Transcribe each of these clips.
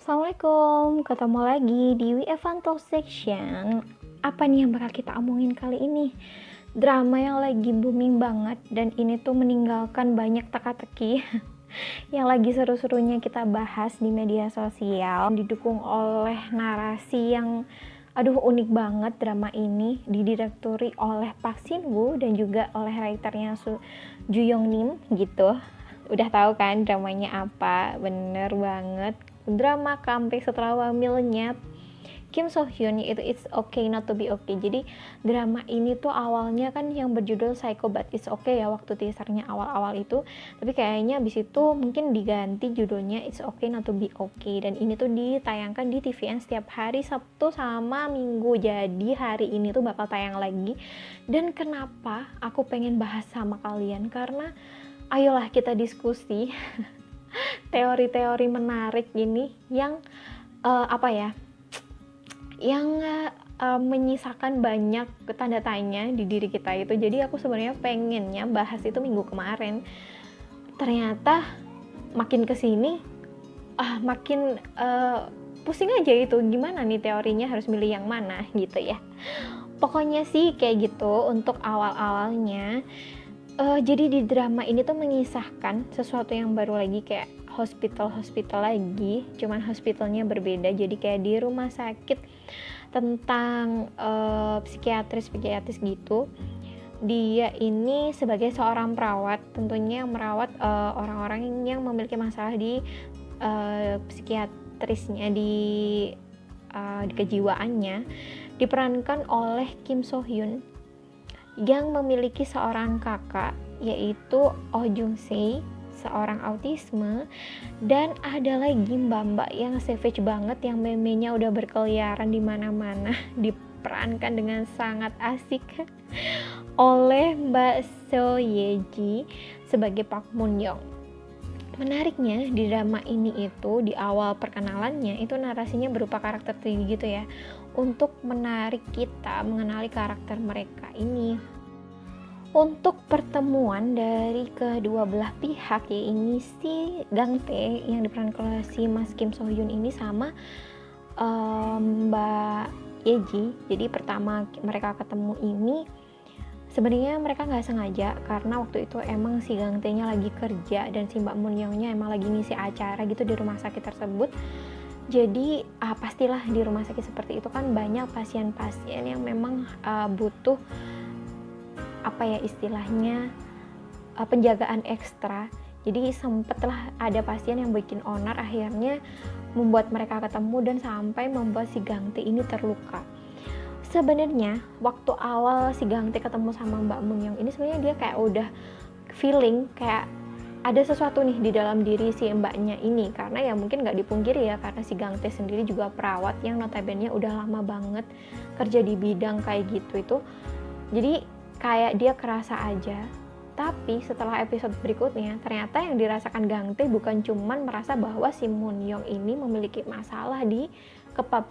Assalamualaikum, ketemu lagi di We Evanto Section. Apa nih yang bakal kita omongin kali ini? Drama yang lagi booming banget dan ini tuh meninggalkan banyak teka-teki yang lagi seru-serunya kita bahas di media sosial, didukung oleh narasi yang unik banget. Drama ini didirektori oleh Park Shin Woo dan juga oleh writernya Ju Yong Nim gitu. Udah tahu kan dramanya apa? Bener banget, drama comeback setelah wamilnya Kim So Hyun, yaitu It's Okay Not to Be Okay. Jadi drama ini tuh awalnya kan yang berjudul Psycho But It's Okay ya, waktu teasernya awal-awal itu, tapi kayaknya abis itu mungkin diganti judulnya It's Okay Not to Be Okay, dan ini tuh ditayangkan di TVN setiap hari Sabtu sama Minggu. Jadi hari ini tuh bakal tayang lagi. Dan kenapa aku pengen bahas sama kalian, karena ayolah kita diskusi teori-teori menarik ini yang menyisakan banyak tanda tanya di diri kita itu. Jadi aku sebenarnya pengennya bahas itu minggu kemarin, ternyata makin kesini makin pusing aja itu, gimana nih teorinya, harus milih yang mana gitu ya. Pokoknya sih kayak gitu untuk awal-awalnya. Jadi di drama ini tuh mengisahkan sesuatu yang baru lagi, kayak hospital lagi, cuman hospitalnya berbeda. Jadi kayak di rumah sakit tentang psikiatris gitu. Dia ini sebagai seorang perawat, tentunya yang merawat orang-orang yang memiliki masalah di psikiatrisnya, di kejiwaannya, diperankan oleh Kim So Hyun yang memiliki seorang kakak, yaitu Oh Jung Se, seorang autisme. Dan ada lagi mbak-mbak yang savage banget, yang meme-nya udah berkeliaran di mana-mana, diperankan dengan sangat asik oleh Mbak Seo Ye Ji sebagai Park Moon Young. Menariknya di drama ini itu, di awal perkenalannya itu narasinya berupa karakter 3D gitu ya, untuk menarik kita mengenali karakter mereka ini. Untuk pertemuan dari kedua belah pihak, ya ini si Gang Tae yang diperankan oleh si Mas Kim So Hyun ini sama Mbak Yeji. Jadi pertama mereka ketemu ini sebenarnya mereka nggak sengaja, karena waktu itu emang si Gang Tae-nya lagi kerja dan si Mbak Moon Young-nya emang lagi ngisi acara gitu di rumah sakit tersebut. Jadi pastilah di rumah sakit seperti itu kan banyak pasien-pasien yang memang butuh istilahnya penjagaan ekstra. Jadi sempetlah ada pasien yang bikin onar, akhirnya membuat mereka ketemu dan sampai membuat si Gang Tae ini terluka. Sebenarnya waktu awal si Gang Tae ketemu sama Mbak Moon Young ini, sebenarnya dia kayak udah feeling kayak ada sesuatu nih di dalam diri si mbaknya ini, karena ya mungkin nggak dipungkiri ya, karena si Gang Tae sendiri juga perawat yang notabene udah lama banget kerja di bidang kayak gitu itu. Jadi kayak dia kerasa aja. Tapi setelah episode berikutnya, ternyata yang dirasakan Gang Tae bukan cuman merasa bahwa si Moon Young ini memiliki masalah di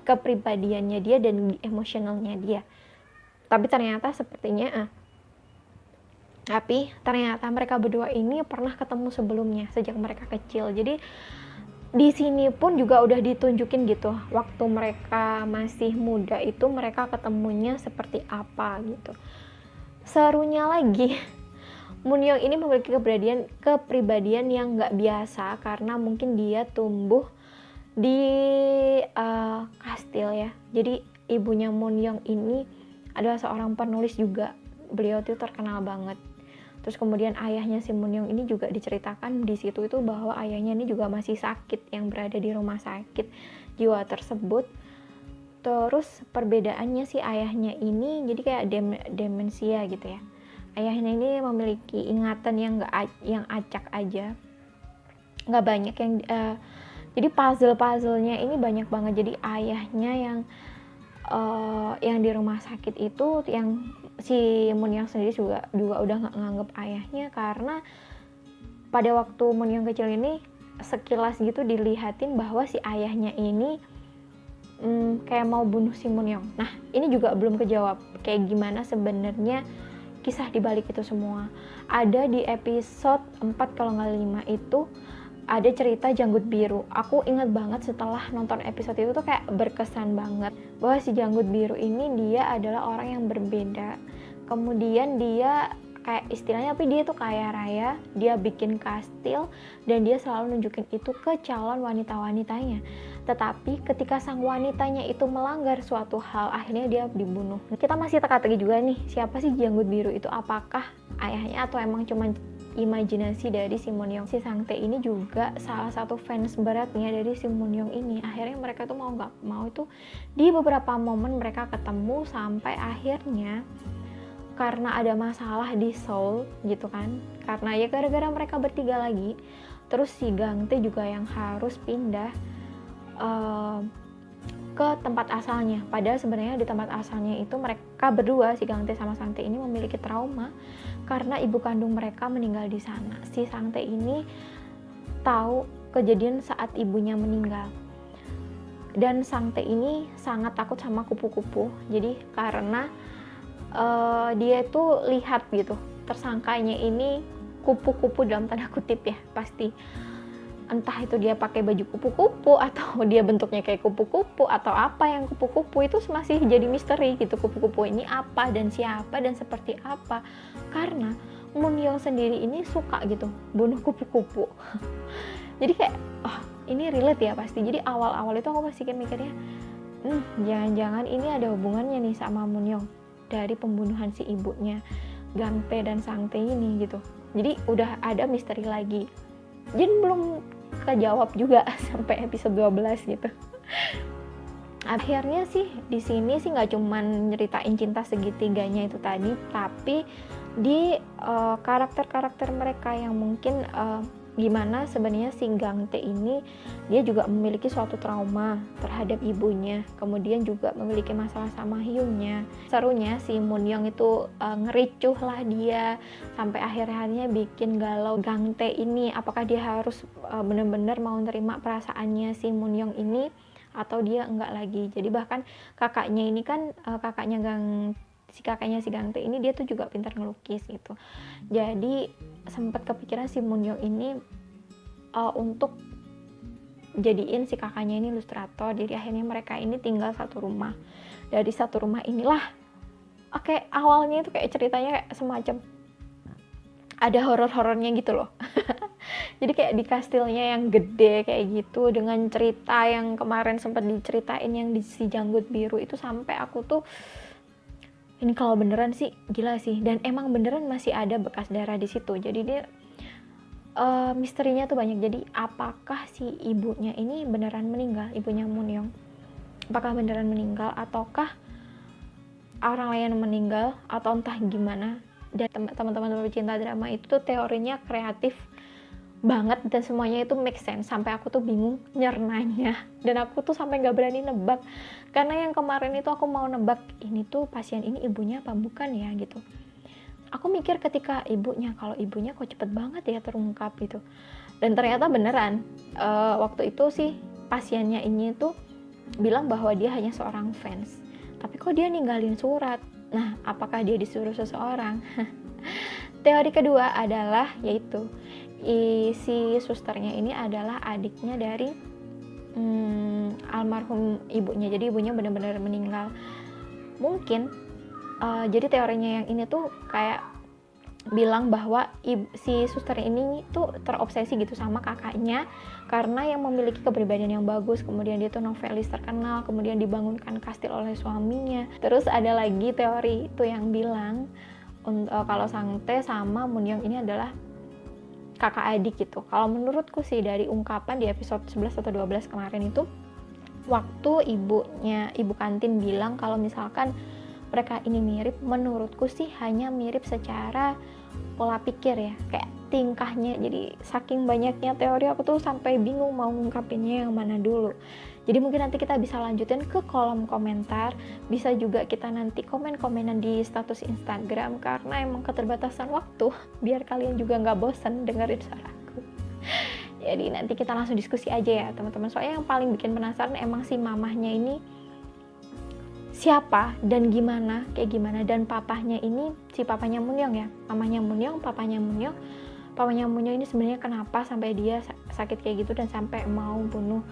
kepribadiannya dia dan emosionalnya dia, tapi ternyata mereka berdua ini pernah ketemu sebelumnya sejak mereka kecil. Jadi di sini pun juga udah ditunjukin gitu, waktu mereka masih muda itu mereka ketemunya seperti apa gitu. Serunya lagi, Moon Young ini memiliki kepribadian yang nggak biasa, karena mungkin dia tumbuh di kastil ya. Jadi ibunya Moon Young ini adalah seorang penulis juga, beliau tuh terkenal banget. Terus kemudian ayahnya si Moon Young ini juga diceritakan di situ itu bahwa ayahnya ini juga masih sakit, yang berada di rumah sakit jiwa tersebut. Terus perbedaannya si ayahnya ini jadi kayak demensia gitu ya. Ayahnya ini memiliki ingatan yang acak aja, nggak banyak yang jadi puzzle-nya ini banyak banget. Jadi ayahnya yang di rumah sakit itu, yang si Moon Young sendiri juga udah nggak nganggep ayahnya, karena pada waktu Moon Young kecil ini sekilas gitu dilihatin bahwa si ayahnya ini kayak mau bunuh si Moon Young. Nah ini juga belum kejawab kayak gimana sebenarnya kisah dibalik itu semua. Ada di episode 4 kalau nggak 5 itu ada cerita Janggut Biru. Aku ingat banget setelah nonton episode itu tuh kayak berkesan banget bahwa si Janggut Biru ini dia adalah orang yang berbeda. Kemudian dia kayak istilahnya, tapi dia tuh kaya raya, dia bikin kastil dan dia selalu nunjukin itu ke calon wanita-wanitanya. Tetapi ketika sang wanitanya itu melanggar suatu hal, akhirnya dia dibunuh. Kita masih teka-teki juga nih, siapa sih Janggut Biru itu? Apakah ayahnya atau emang cuman imajinasi dari si Moon-young? Si Sang-tae ini juga salah satu fans beratnya dari si Moon-young ini. Akhirnya mereka tuh mau nggak mau itu di beberapa momen mereka ketemu, sampai akhirnya karena ada masalah di Seoul gitu kan, karena ya gara-gara mereka bertiga lagi, terus si Gang-tae juga yang harus pindah ke tempat asalnya. Padahal sebenarnya di tempat asalnya itu mereka berdua, si Gang-tae sama Sang-tae ini memiliki trauma karena ibu kandung mereka meninggal di sana. Si Sang-tae ini tahu kejadian saat ibunya meninggal. Dan Sang-tae ini sangat takut sama kupu-kupu. Jadi karena dia itu lihat gitu, tersangkanya ini kupu-kupu dalam tanda kutip ya, pasti. Entah itu dia pakai baju kupu-kupu atau dia bentuknya kayak kupu-kupu atau apa yang kupu-kupu, itu masih jadi misteri gitu. Kupu-kupu ini apa dan siapa dan seperti apa, karena Moon-young sendiri ini suka gitu bunuh kupu-kupu. Jadi kayak ini relate ya pasti. Jadi awal-awal itu aku masih mikirnya jangan-jangan ini ada hubungannya nih sama Moon-young dari pembunuhan si ibunya Gang-tae dan Sang-tae ini gitu. Jadi udah ada misteri lagi. Jadi belum kejawab juga sampai episode 12 gitu. Akhirnya sih di sini sih nggak cuman nyeritain cinta segitiganya itu tadi, tapi di karakter-karakter mereka yang mungkin gimana sebenarnya si Gang-tae ini dia juga memiliki suatu trauma terhadap ibunya, kemudian juga memiliki masalah sama Hyungnya. Serunya si Moon-young itu ngericuh lah dia sampai akhirnya bikin galau Gang-tae ini, apakah dia harus benar-benar mau nerima perasaannya si Moon-young ini atau dia enggak lagi. Jadi bahkan kakaknya ini kan si kakaknya si Gang-tae ini dia tuh juga pintar ngelukis gitu. Jadi sempat kepikiran si Moon-young ini untuk jadiin si kakaknya ini ilustrator. Jadi akhirnya mereka ini tinggal satu rumah. Dari satu rumah inilah awalnya itu kayak ceritanya kayak semacam ada horor-horornya gitu loh. Jadi kayak di kastilnya yang gede kayak gitu, dengan cerita yang kemarin sempat diceritain yang di si Janggut Biru itu, sampai aku tuh ini kalau beneran sih gila sih, dan emang beneran masih ada bekas darah di situ. Jadi dia misterinya tuh banyak. Jadi apakah si ibunya ini beneran meninggal, ibunya Moon-young? Apakah beneran meninggal ataukah orang lain yang meninggal atau entah gimana? Dan teman-teman pecinta drama itu tuh teorinya kreatif banget dan semuanya itu make sense, sampai aku tuh bingung nyernanya dan aku tuh sampai nggak berani nebak, karena yang kemarin itu aku mau nebak ini tuh pasien ini ibunya apa bukan ya gitu. Aku mikir ketika ibunya, kalau ibunya kok cepet banget ya terungkap gitu, dan ternyata beneran waktu itu sih pasiennya ini tuh bilang bahwa dia hanya seorang fans, tapi kok dia ninggalin surat. Nah, apakah dia disuruh seseorang? Teori kedua adalah yaitu si susternya ini adalah adiknya dari almarhum ibunya. Jadi ibunya benar-benar meninggal. Mungkin jadi teorinya yang ini tuh kayak bilang bahwa si suster ini tuh terobsesi gitu sama kakaknya karena yang memiliki kepribadian yang bagus, kemudian dia tuh novelis terkenal, kemudian dibangunkan kastil oleh suaminya. Terus ada lagi teori itu yang bilang kalau Sang-tae sama Moon-young ini adalah kakak adik gitu. Kalau menurutku sih dari ungkapan di episode 11 atau 12 kemarin itu, waktu ibu kantin bilang kalau misalkan mereka ini mirip, menurutku sih hanya mirip secara pola pikir ya, kayak tingkahnya. Jadi saking banyaknya teori aku tuh sampai bingung mau ngungkapinnya yang mana dulu. Jadi mungkin nanti kita bisa lanjutin ke kolom komentar, bisa juga kita nanti komen-komenan di status Instagram, karena emang keterbatasan waktu, biar kalian juga nggak bosen dengerin suaraku. Jadi nanti kita langsung diskusi aja ya teman-teman. Soalnya yang paling bikin penasaran emang si mamahnya ini siapa dan gimana, kayak gimana, dan papahnya ini si papanya Moon-young ya, mamahnya Moon-young, papanya Moon-young Papanya Moonyoung ini sebenarnya kenapa sampai dia sakit kayak gitu dan sampai mau bunuh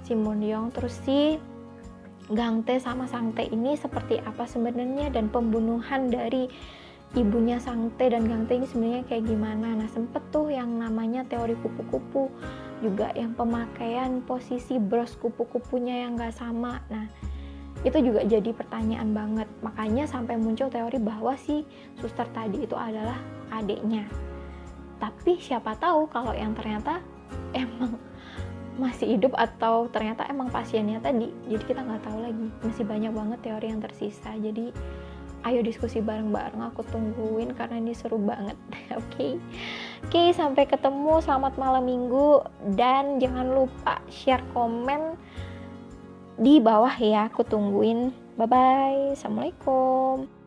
si Moonyoung. Terus si Gang Tae sama Sang Tae ini seperti apa sebenarnya, dan pembunuhan dari ibunya Sang Tae dan Gang Tae ini sebenarnya kayak gimana. Nah, sempet tuh yang namanya teori kupu-kupu, juga yang pemakaian posisi bros kupu-kupunya yang gak sama. Nah, itu juga jadi pertanyaan banget. Makanya sampai muncul teori bahwa si suster tadi itu adalah adiknya. Tapi siapa tahu kalau yang ternyata emang masih hidup atau ternyata emang pasiennya tadi. Jadi kita nggak tahu lagi. Masih banyak banget teori yang tersisa. Jadi ayo diskusi bareng-bareng, aku tungguin karena ini seru banget. Oke, sampai ketemu, selamat malam minggu, dan jangan lupa share komen di bawah ya, aku tungguin. Bye bye, assalamualaikum.